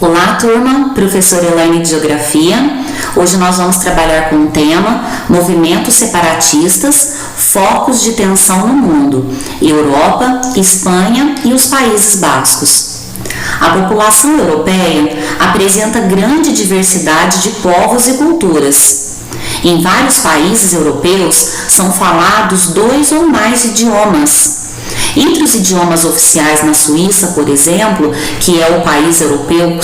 Olá, turma, professora Elaine de Geografia. Hoje nós vamos trabalhar com o tema Movimentos separatistas, focos de tensão no mundo, Europa, Espanha e os Países Bascos. A população europeia apresenta grande diversidade de povos e culturas. Em vários países europeus são falados 2 ou mais idiomas. Entre os idiomas oficiais na Suíça, por exemplo, que é o país europeu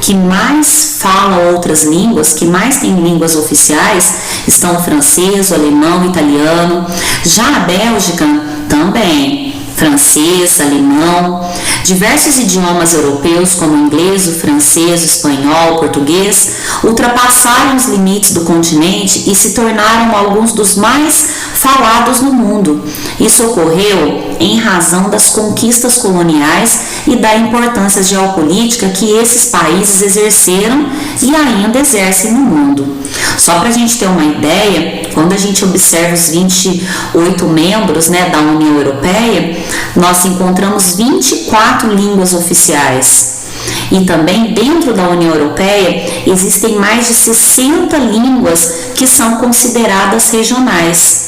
que mais fala outras línguas, que mais tem línguas oficiais, estão o francês, o alemão, o italiano. Já a Bélgica também, francês, alemão. Diversos idiomas europeus, como o inglês, o francês, o espanhol, o português, ultrapassaram os limites do continente e se tornaram alguns dos mais falados no mundo. Isso ocorreu em razão das conquistas coloniais e da importância geopolítica que esses países exerceram e ainda exercem no mundo. Só para a gente ter uma ideia, quando a gente observa os 28 membros, da União Europeia, nós encontramos 24 línguas oficiais. E também dentro da União Europeia existem mais de 60 línguas que são consideradas regionais.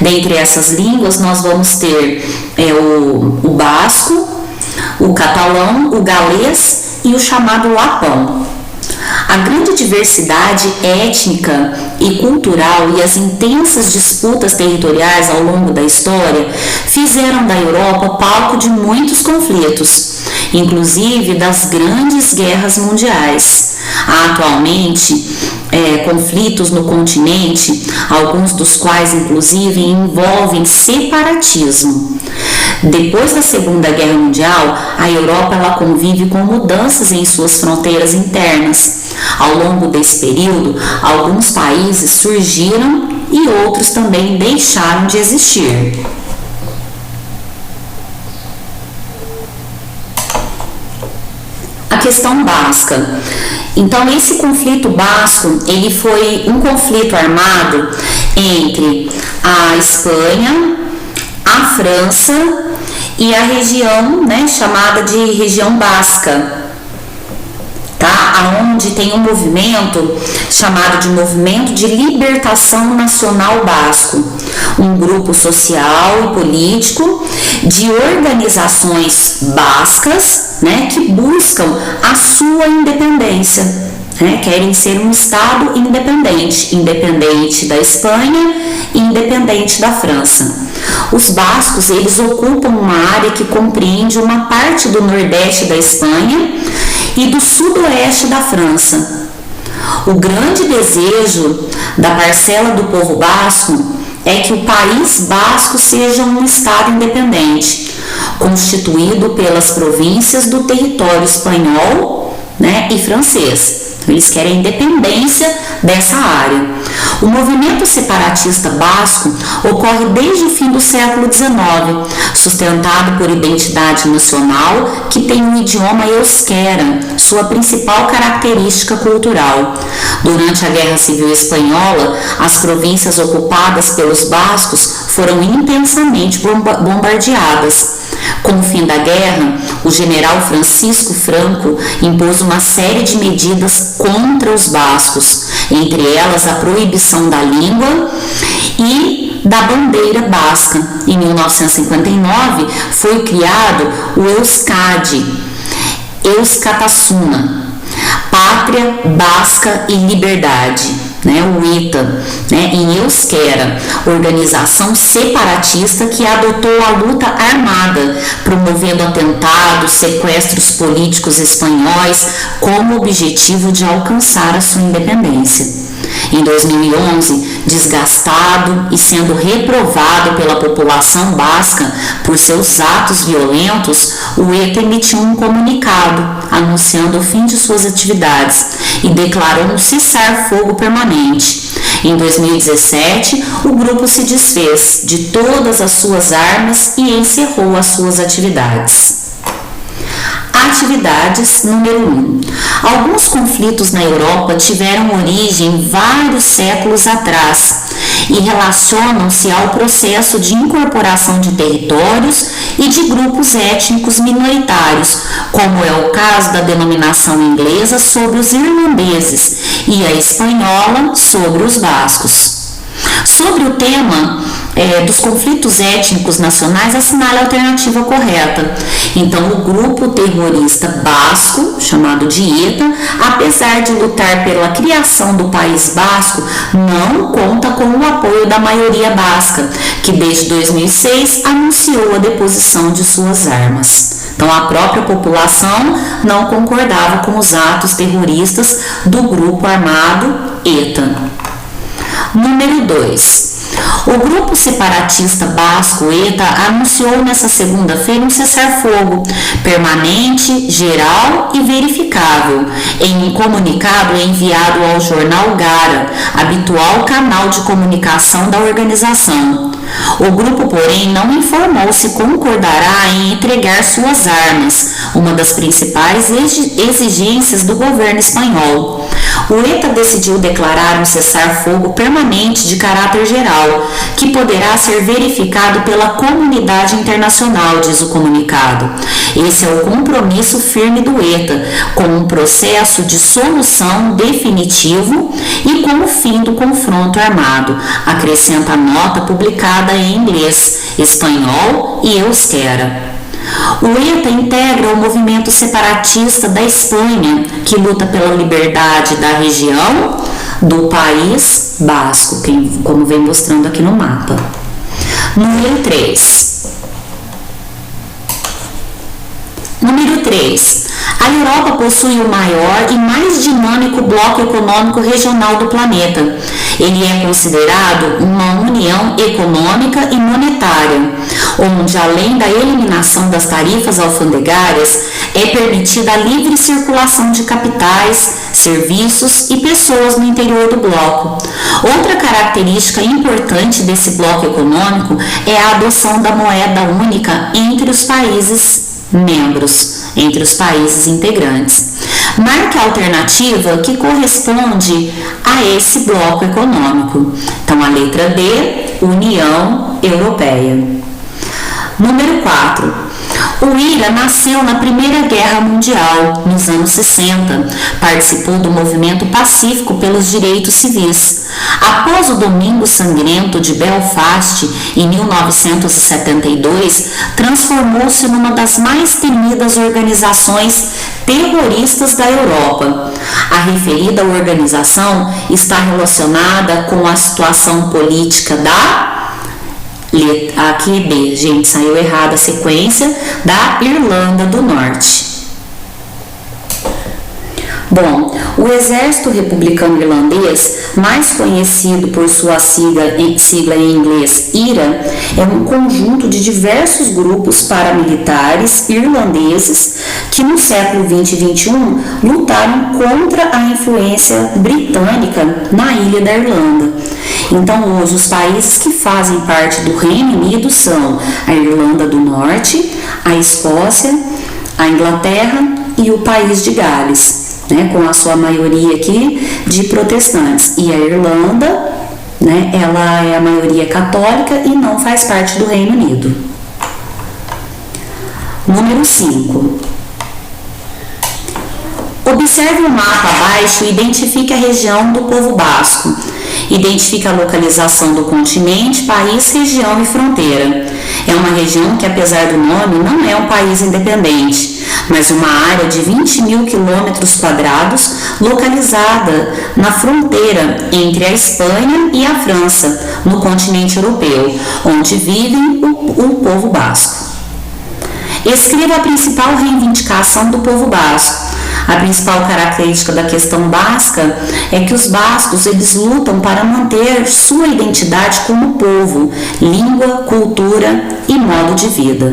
Dentre essas línguas nós vamos ter o basco, o catalão, o galês e o chamado lapão. A grande diversidade étnica e cultural e as intensas disputas territoriais ao longo da história fizeram da Europa palco de muitos conflitos, inclusive das grandes guerras mundiais. Há atualmente conflitos no continente, alguns dos quais inclusive envolvem separatismo. Depois da Segunda Guerra Mundial, a Europa convive com mudanças em suas fronteiras internas. Ao longo desse período, alguns países surgiram e outros também deixaram de existir. A questão basca. Então, esse conflito basco, ele foi um conflito armado entre a Espanha, a França e a região, chamada de região basca, onde tem um movimento chamado de Movimento de Libertação Nacional Basco, um grupo social e político de organizações bascas, que buscam a sua independência. Querem ser um Estado independente da Espanha e independente da França. Os bascos, eles ocupam uma área que compreende uma parte do nordeste da Espanha e do sudoeste da França. O grande desejo da parcela do povo basco é que o país basco seja um Estado independente, constituído pelas províncias do território espanhol, e francês. Eles querem a independência dessa área. O movimento separatista basco ocorre desde o fim do século XIX, sustentado por identidade nacional que tem o idioma euskera, sua principal característica cultural. Durante a Guerra Civil Espanhola, as províncias ocupadas pelos bascos foram intensamente bombardeadas. Com o fim da guerra, o general Francisco Franco impôs uma série de medidas contra os bascos, entre elas a proibição da língua e da bandeira basca. Em 1959 foi criado o Euskadi, Euskatasuna, Pátria Basca e Liberdade, o ITA, em euskera, organização separatista que adotou a luta armada, promovendo atentados, sequestros políticos espanhóis como objetivo de alcançar a sua independência. Em 2011, desgastado e sendo reprovado pela população basca por seus atos violentos, o ETA emitiu um comunicado anunciando o fim de suas atividades e declarou um cessar-fogo permanente. Em 2017, o grupo se desfez de todas as suas armas e encerrou as suas atividades. Atividades número 1. Alguns conflitos na Europa tiveram origem vários séculos atrás e relacionam-se ao processo de incorporação de territórios e de grupos étnicos minoritários, como é o caso da denominação inglesa sobre os irlandeses e a espanhola sobre os bascos. Sobre o tema dos conflitos étnicos nacionais, assinale a alternativa correta. Então, o grupo terrorista basco, chamado de ETA, apesar de lutar pela criação do País Basco, não conta com o apoio da maioria basca, que desde 2006 anunciou a deposição de suas armas. Então, a própria população não concordava com os atos terroristas do grupo armado ETA. Número 2. O grupo separatista basco ETA anunciou nesta segunda-feira um cessar-fogo permanente, geral e verificável, em um comunicado enviado ao jornal Gara, habitual canal de comunicação da organização. O grupo, porém, não informou se concordará em entregar suas armas, uma das principais exigências do governo espanhol. O ETA decidiu declarar um cessar-fogo permanente de caráter geral, que poderá ser verificado pela comunidade internacional, diz o comunicado. Esse é o compromisso firme do ETA, com um processo de solução definitivo e com o fim do confronto armado, acrescenta a nota publicada em inglês, espanhol e euskera. O ETA integra o movimento separatista da Espanha, que luta pela liberdade da região do País Basco, como vem mostrando aqui no mapa. Número 3. Número 3. A Europa possui o maior e mais dinâmico bloco econômico regional do planeta. Ele é considerado uma união econômica e monetária, onde, além da eliminação das tarifas alfandegárias, é permitida a livre circulação de capitais, serviços e pessoas no interior do bloco. Outra característica importante desse bloco econômico é a adoção da moeda única entre os países membros, entre os países integrantes. Marque a alternativa que corresponde a esse bloco econômico. Então, a letra D, União Europeia. Número 4. O IRA nasceu na Primeira Guerra Mundial, nos anos 60. Participou do movimento pacífico pelos direitos civis. Após o Domingo Sangrento de Belfast, em 1972, transformou-se numa das mais temidas organizações terroristas da Europa. A referida organização está relacionada com a situação política aqui B, gente, saiu errada a sequência, da Irlanda do Norte. Bom, o Exército Republicano Irlandês, mais conhecido por sua sigla em inglês IRA, é um conjunto de diversos grupos paramilitares irlandeses que no século XX e XXI lutaram contra a influência britânica na ilha da Irlanda. Então, hoje, os países que fazem parte do Reino Unido são a Irlanda do Norte, a Escócia, a Inglaterra e o País de Gales, com a sua maioria aqui de protestantes. E a Irlanda, ela é a maioria católica e não faz parte do Reino Unido. Número 5. Observe o mapa abaixo e identifique a região do povo basco. Identifique a localização do continente, país, região e fronteira. É uma região que, apesar do nome, não é um país independente, mas uma área de 20 mil quilômetros quadrados localizada na fronteira entre a Espanha e a França, no continente europeu, onde vive o povo basco. Escreva a principal reivindicação do povo basco. A principal característica da questão basca é que os bascos eles lutam para manter sua identidade como povo, língua, cultura e modo de vida.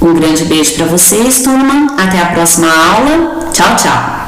Um grande beijo para vocês, turma. Até a próxima aula. Tchau, tchau.